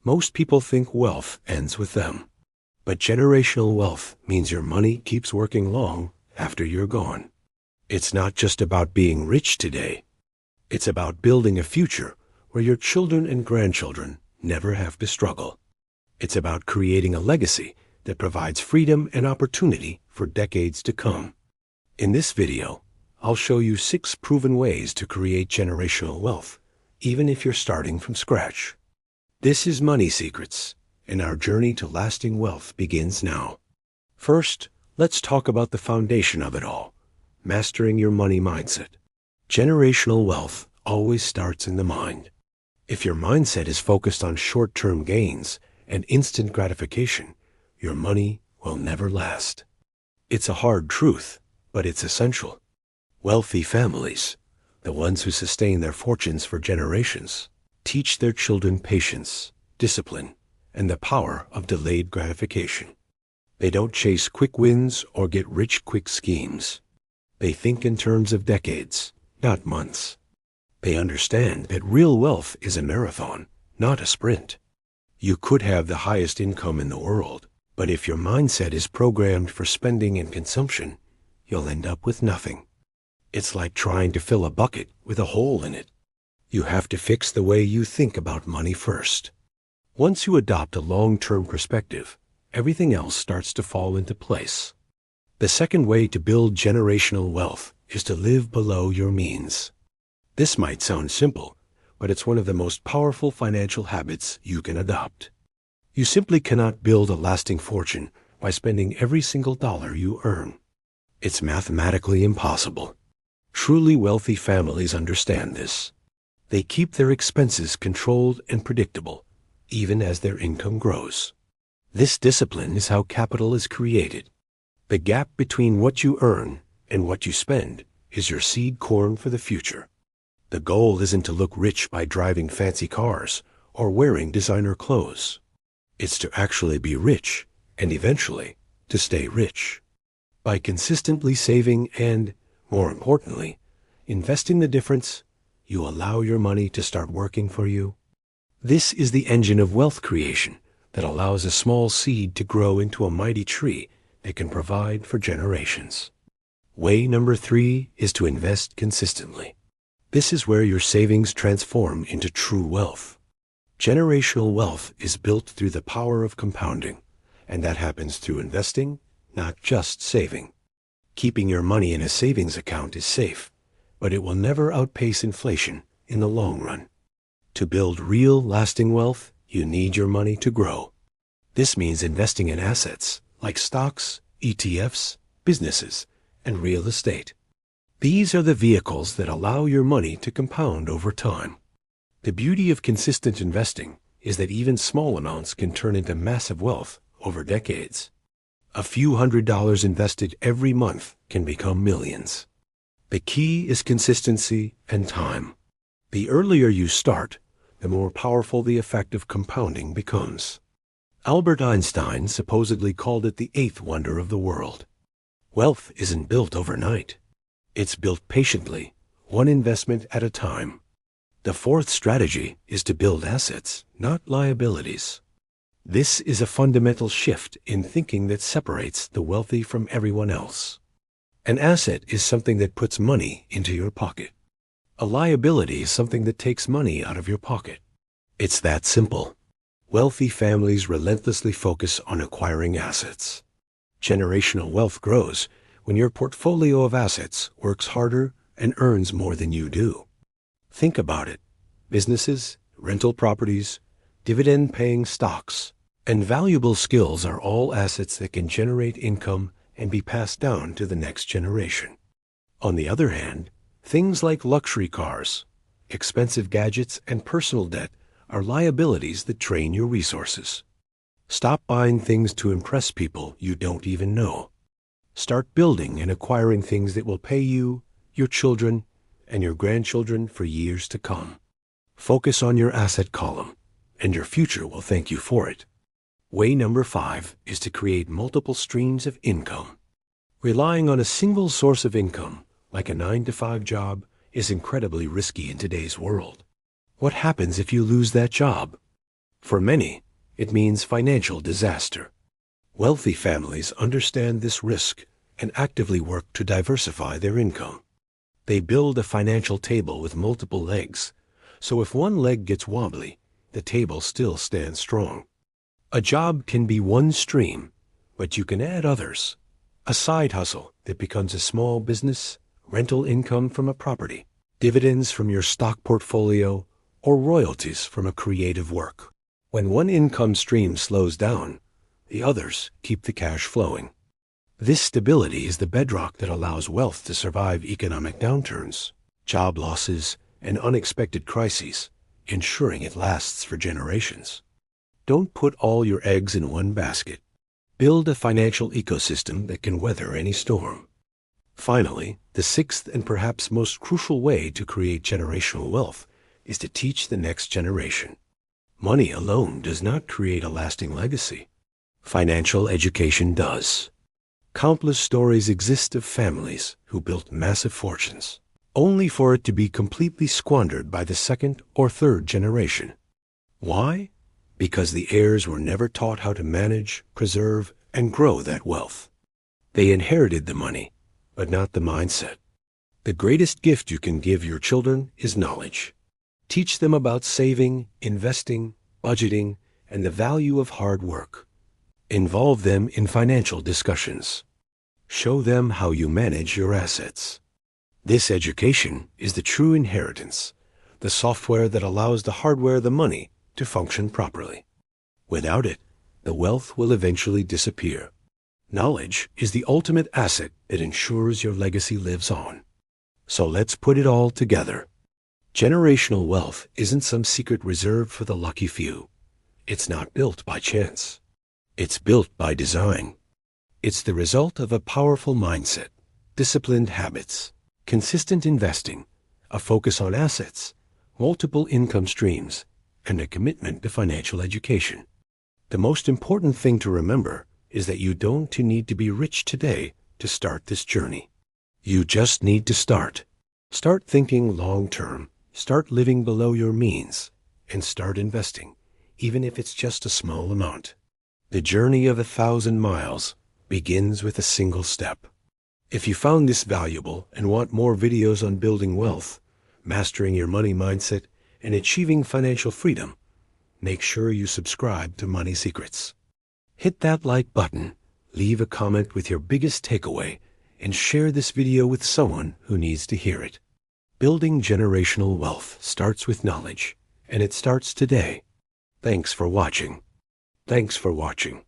Most people think wealth ends with them. But generational wealth means your money keeps working long after you're gone. It's not just about being rich today. It's about building a future where your children and grandchildren never have to struggle. It's about creating a legacy that provides freedom and opportunity for decades to come. In this video, I'll show you 6 proven ways to create generational wealth, even if you're starting from scratch. This is Money Secrets, and our journey to lasting wealth begins now. First, let's talk about the foundation of it all, mastering your money mindset. Generational wealth always starts in the mind. If your mindset is focused on short-term gains and instant gratification, your money will never last. It's a hard truth, but it's essential. Wealthy families, the ones who sustain their fortunes for generations, teach their children patience, discipline, and the power of delayed gratification. They don't chase quick wins or get rich quick schemes. They think in terms of decades, not months. They understand that real wealth is a marathon, not a sprint. You could have the highest income in the world, but if your mindset is programmed for spending and consumption, you'll end up with nothing. It's like trying to fill a bucket with a hole in it. You have to fix the way you think about money first. Once you adopt a long-term perspective, everything else starts to fall into place. The second way to build generational wealth is to live below your means. This might sound simple, but it's one of the most powerful financial habits you can adopt. You simply cannot build a lasting fortune by spending every single dollar you earn. It's mathematically impossible. Truly wealthy families understand this. They keep their expenses controlled and predictable, even as their income grows. This discipline is how capital is created. The gap between what you earn and what you spend is your seed corn for the future. The goal isn't to look rich by driving fancy cars or wearing designer clothes. It's to actually be rich and eventually to stay rich. By consistently saving and, more importantly, investing the difference, you allow your money to start working for you. This is the engine of wealth creation that allows a small seed to grow into a mighty tree that can provide for generations. Way number 3 is to invest consistently. This is where your savings transform into true wealth. Generational wealth is built through the power of compounding, and that happens through investing, not just saving. Keeping your money in a savings account is safe, but it will never outpace inflation in the long run. To build real, lasting wealth, you need your money to grow. This means investing in assets like stocks, ETFs, businesses, and real estate. These are the vehicles that allow your money to compound over time. The beauty of consistent investing is that even small amounts can turn into massive wealth over decades. A few $100s invested every month can become millions. The key is consistency and time. The earlier you start, the more powerful the effect of compounding becomes. Albert Einstein supposedly called it the 8th wonder of the world. Wealth isn't built overnight. It's built patiently, one investment at a time. The 4th strategy is to build assets, not liabilities. This is a fundamental shift in thinking that separates the wealthy from everyone else. An asset is something that puts money into your pocket. A liability is something that takes money out of your pocket. It's that simple. Wealthy families relentlessly focus on acquiring assets. Generational wealth grows when your portfolio of assets works harder and earns more than you do. Think about it. Businesses, rental properties, dividend-paying stocks, and valuable skills are all assets that can generate income and be passed down to the next generation. On the other hand, things like luxury cars, expensive gadgets, and personal debt are liabilities that drain your resources. Stop buying things to impress people you don't even know. Start building and acquiring things that will pay you, your children, and your grandchildren for years to come. Focus on your asset column, and your future will thank you for it. Way number 5 is to create multiple streams of income. Relying on a single source of income, like a 9-to-5 job, is incredibly risky in today's world. What happens if you lose that job? For many, it means financial disaster. Wealthy families understand this risk and actively work to diversify their income. They build a financial table with multiple legs, so if one leg gets wobbly, the table still stands strong. A job can be one stream, but you can add others. A side hustle that becomes a small business, rental income from a property, dividends from your stock portfolio, or royalties from a creative work. When one income stream slows down, the others keep the cash flowing. This stability is the bedrock that allows wealth to survive economic downturns, job losses, and unexpected crises, ensuring it lasts for generations. Don't put all your eggs in one basket. Build a financial ecosystem that can weather any storm. Finally, the sixth and perhaps most crucial way to create generational wealth is to teach the next generation. Money alone does not create a lasting legacy. Financial education does. Countless stories exist of families who built massive fortunes, only for it to be completely squandered by the second or third generation. Why? Because the heirs were never taught how to manage, preserve, and grow that wealth. They inherited the money, but not the mindset. The greatest gift you can give your children is knowledge. Teach them about saving, investing, budgeting, and the value of hard work. Involve them in financial discussions. Show them how you manage your assets. This education is the true inheritance, the software that allows the hardware, the money, to function properly. Without it, the wealth will eventually disappear. Knowledge is the ultimate asset that ensures your legacy lives on. So let's put it all together. Generational wealth isn't some secret reserved for the lucky few. It's not built by chance. It's built by design. It's the result of a powerful mindset, disciplined habits, consistent investing, a focus on assets, multiple income streams, and a commitment to financial education. The most important thing to remember is that you don't need to be rich today to start this journey. You just need to start. Start thinking long-term, start living below your means, and start investing, even if it's just a small amount. The journey of 1,000 miles begins with a single step. If you found this valuable and want more videos on building wealth, mastering your money mindset, and achieving financial freedom, make sure you subscribe to Money Secrets. Hit that like button, leave a comment with your biggest takeaway, and share this video with someone who needs to hear it. Building generational wealth starts with knowledge, and it starts today. Thanks for watching. Thanks for watching.